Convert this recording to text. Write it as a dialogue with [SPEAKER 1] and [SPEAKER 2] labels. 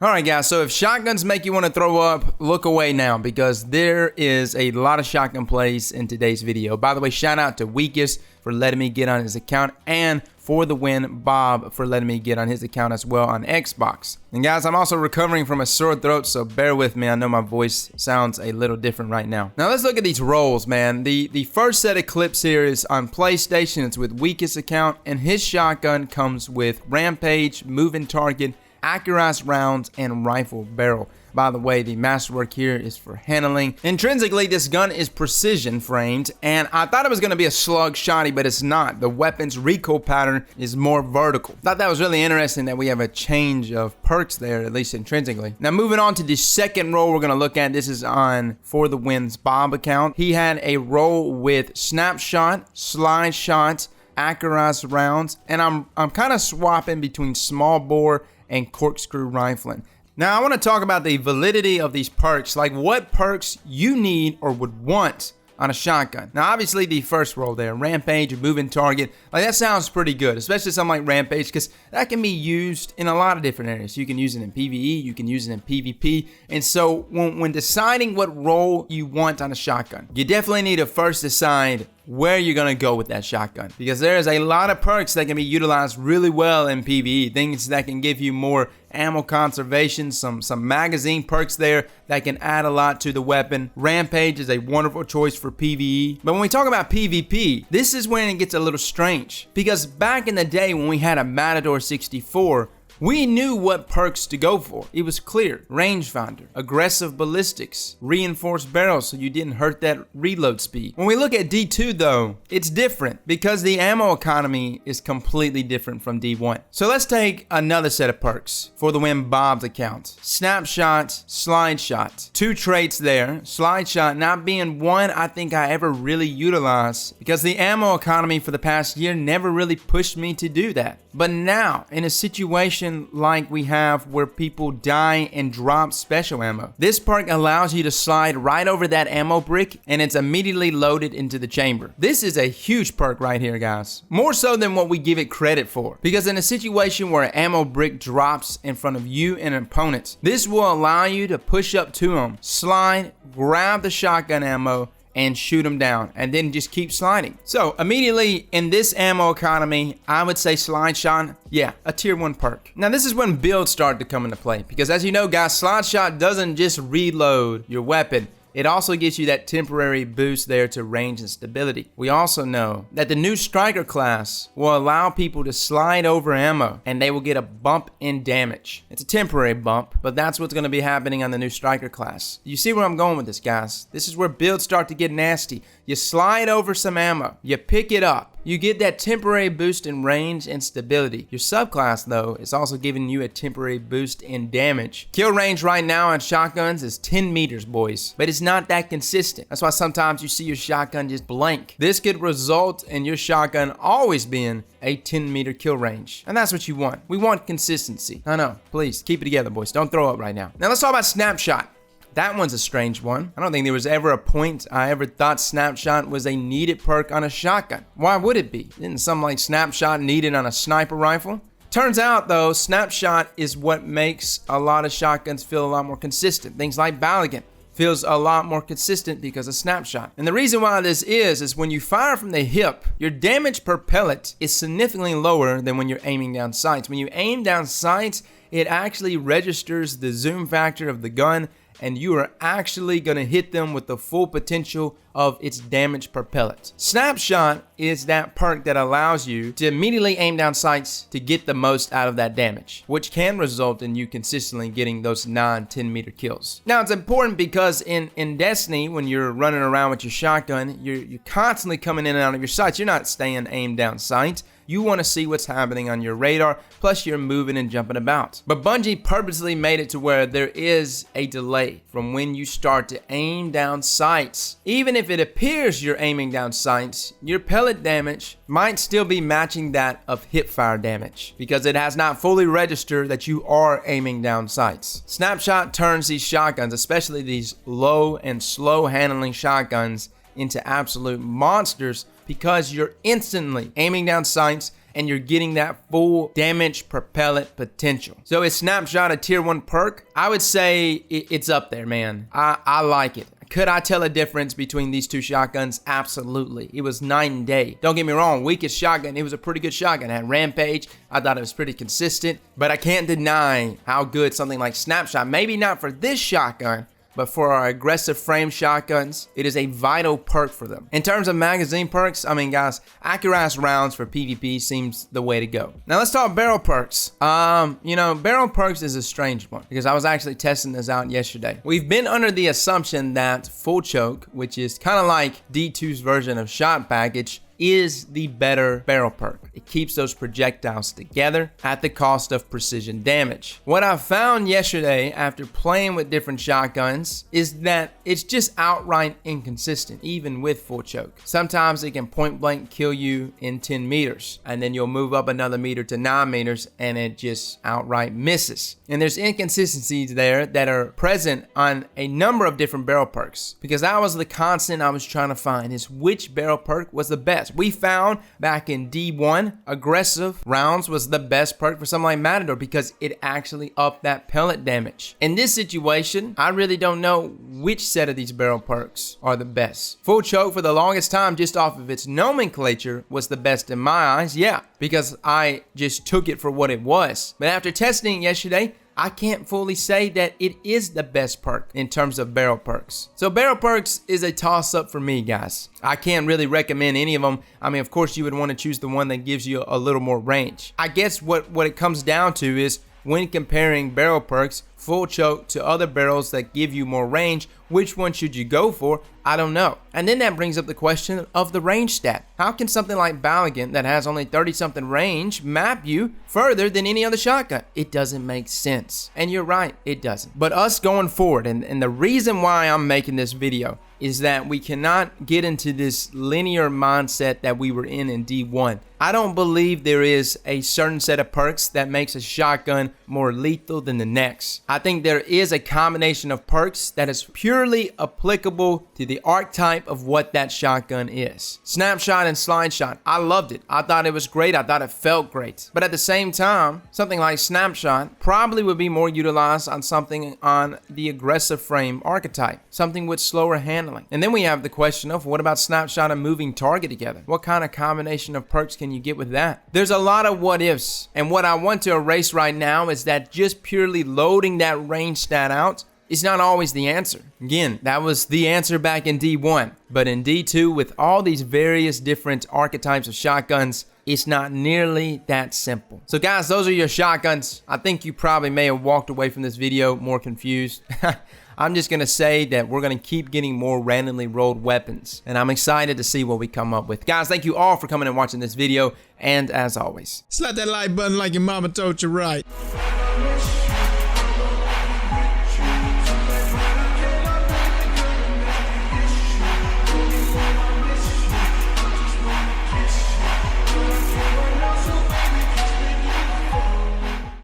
[SPEAKER 1] Alright guys, so if shotguns make you want to throw up, look away now because there is a lot of shotgun plays in today's video. By the way, shout out to Weakest for letting me get on his account and for the win Bob for letting me get on his account as well on Xbox. And guys, I'm also recovering from a sore throat, so bear with me. I know my voice sounds a little different right now. Now let's look at these roles, man. The first set of clips here is on PlayStation. It's with Weakest account and his shotgun comes with Rampage, Moving Target, Aztecross rounds, and rifle barrel. By the way, the masterwork here is for handling. Intrinsically, this gun is precision framed, and I thought it was going to be a slug shotty, but it's not. The weapon's recoil pattern is more vertical. Thought that was really interesting that we have a change of perks there, at least intrinsically. Now moving on to the second role we're going to look at. This is on For the Win's Bob account. He had a role with snapshot, slide shot, Aztecross rounds, and I'm kind of swapping between small bore and corkscrew rifling. Now I want to talk about the validity of these perks, like what perks you need or would want on a shotgun. Now obviously the first role there, Rampage or Moving Target, like that sounds pretty good, especially something like Rampage because that can be used in a lot of different areas. You can use it in PvE, you can use it in PvP, and so when deciding what role you want on a shotgun, you definitely need to first decide where you're gonna go with that shotgun, because there's a lot of perks that can be utilized really well in PvE, things that can give you more ammo conservation, some magazine perks there that can add a lot to the weapon. Rampage is a wonderful choice for PvE, but when we talk about PvP, this is when it gets a little strange, because back in the day when we had a Matador 64, we knew what perks to go for. It was clear. Rangefinder, aggressive ballistics, reinforced barrels so you didn't hurt that reload speed. When we look at D2 though, it's different because the ammo economy is completely different from D1. So let's take another set of perks for the Win Bob's account. Snapshot, slide shot. Two traits there. Slide shot not being one I think I ever really utilized because the ammo economy for the past year never really pushed me to do that. But now, in a situation like we have where people die and drop special ammo, this perk allows you to slide right over that ammo brick and it's immediately loaded into the chamber. This is a huge perk right here, guys. More so than what we give it credit for. Because in a situation where an ammo brick drops in front of you and an opponent, this will allow you to push up to them, slide, grab the shotgun ammo, and shoot them down, and then just keep sliding. So immediately in this ammo economy, I would say slide shot, yeah, a tier 1 perk. Now this is when builds start to come into play, because as you know guys, slide shot doesn't just reload your weapon, it also gives you that temporary boost there to range and stability. We also know that the new striker class will allow people to slide over ammo and they will get a bump in damage. It's a temporary bump, but that's what's going to be happening on the new striker class. You see where I'm going with this, guys? This is where builds start to get nasty. You slide over some ammo, you pick it up, you get that temporary boost in range and stability. Your subclass though is also giving you a temporary boost in damage. Kill range right now on shotguns is 10 meters, boys, but it's not that consistent. That's why sometimes you see your shotgun just blank. This could result in your shotgun always being a 10-meter kill range, and that's what you want. We want consistency. I know, please keep it together, boys. Don't throw up right now. Now let's talk about snapshot. That one's a strange one. I don't think there was ever a point I ever thought snapshot was a needed perk on a shotgun. Why would it be? Isn't something like snapshot needed on a sniper rifle? Turns out though, snapshot is what makes a lot of shotguns feel a lot more consistent. Things like Baligan feels a lot more consistent because of snapshot. And the reason why this is when you fire from the hip, your damage per pellet is significantly lower than when you're aiming down sights. When you aim down sights, it actually registers the zoom factor of the gun and you are actually going to hit them with the full potential of its damage per pellet. Snapshot is that perk that allows you to immediately aim down sights to get the most out of that damage, which can result in you consistently getting those 9-10 meter kills. Now it's important because in Destiny, when you're running around with your shotgun, you're constantly coming in and out of your sights. You're not staying aimed down sight. You want to see what's happening on your radar, plus you're moving and jumping about. But Bungie purposely made it to where there is a delay from when you start to aim down sights. Even if it appears you're aiming down sights, your pellet damage might still be matching that of hip fire damage because it has not fully registered that you are aiming down sights. Snapshot turns these shotguns, especially these low and slow handling shotguns, into absolute monsters because you're instantly aiming down sights and you're getting that full damage propellant potential. So is Snapshot a tier 1 perk? I would say it's up there, man. I like it. Could I tell a difference between these two shotguns? Absolutely. It was night and day. Don't get me wrong, weakest shotgun, it was a pretty good shotgun. It had Rampage. I thought it was pretty consistent, but I can't deny how good something like Snapshot, maybe not for this shotgun, but for our aggressive frame shotguns, it is a vital perk for them. In terms of magazine perks, I mean, guys, accurate rounds for PvP seems the way to go. Now let's talk barrel perks. You know, barrel perks is a strange one because I was actually testing this out yesterday. We've been under the assumption that full choke, which is kind of like D2's version of shot package, is the better barrel perk. It keeps those projectiles together at the cost of precision damage. What I found yesterday after playing with different shotguns is that it's just outright inconsistent, even with full choke. Sometimes it can point blank kill you in 10 meters, and then you'll move up another meter to 9 meters, and it just outright misses. And there's inconsistencies there that are present on a number of different barrel perks, because that was the constant I was trying to find, is which barrel perk was the best. We found back in D1, aggressive rounds was the best perk for something like Matador because it actually upped that pellet damage. In this situation, I really don't know which set of these barrel perks are the best. Full choke for the longest time, just off of its nomenclature, was the best in my eyes, yeah, because I just took it for what it was. But after testing it yesterday, I can't fully say that it is the best perk in terms of barrel perks. So barrel perks is a toss-up for me, guys. I can't really recommend any of them. I mean, of course, you would want to choose the one that gives you a little more range. I guess what it comes down to is when comparing barrel perks, full choke to other barrels that give you more range, which one should you go for? I don't know. And then that brings up the question of the range stat. How can something like Baligan that has only 30-something range map you further than any other shotgun? It doesn't make sense. And you're right, it doesn't. But us going forward, and the reason why I'm making this video is that we cannot get into this linear mindset that we were in D1. I don't believe there is a certain set of perks that makes a shotgun more lethal than the next. I think there is a combination of perks that is purely applicable to the archetype of what that shotgun is. Snapshot and slide shot, I loved it. I thought it was great. I thought it felt great. But at the same time, something like Snapshot probably would be more utilized on something on the aggressive frame archetype, something with slower handling. And then we have the question of what about Snapshot and moving target together? What kind of combination of perks can you get with that? There's a lot of what ifs, and what I want to erase right now is that just purely loading that range stat out is not always the answer. Again, that was the answer back in D1, but in D2, with all these various different archetypes of shotguns, it's not nearly that simple. So guys, those are your shotguns. I think you probably may have walked away from this video more confused. I'm just going to say that we're going to keep getting more randomly rolled weapons, and I'm excited to see what we come up with. Guys, thank you all for coming and watching this video, and as always,
[SPEAKER 2] slap that like button like your mama told you right.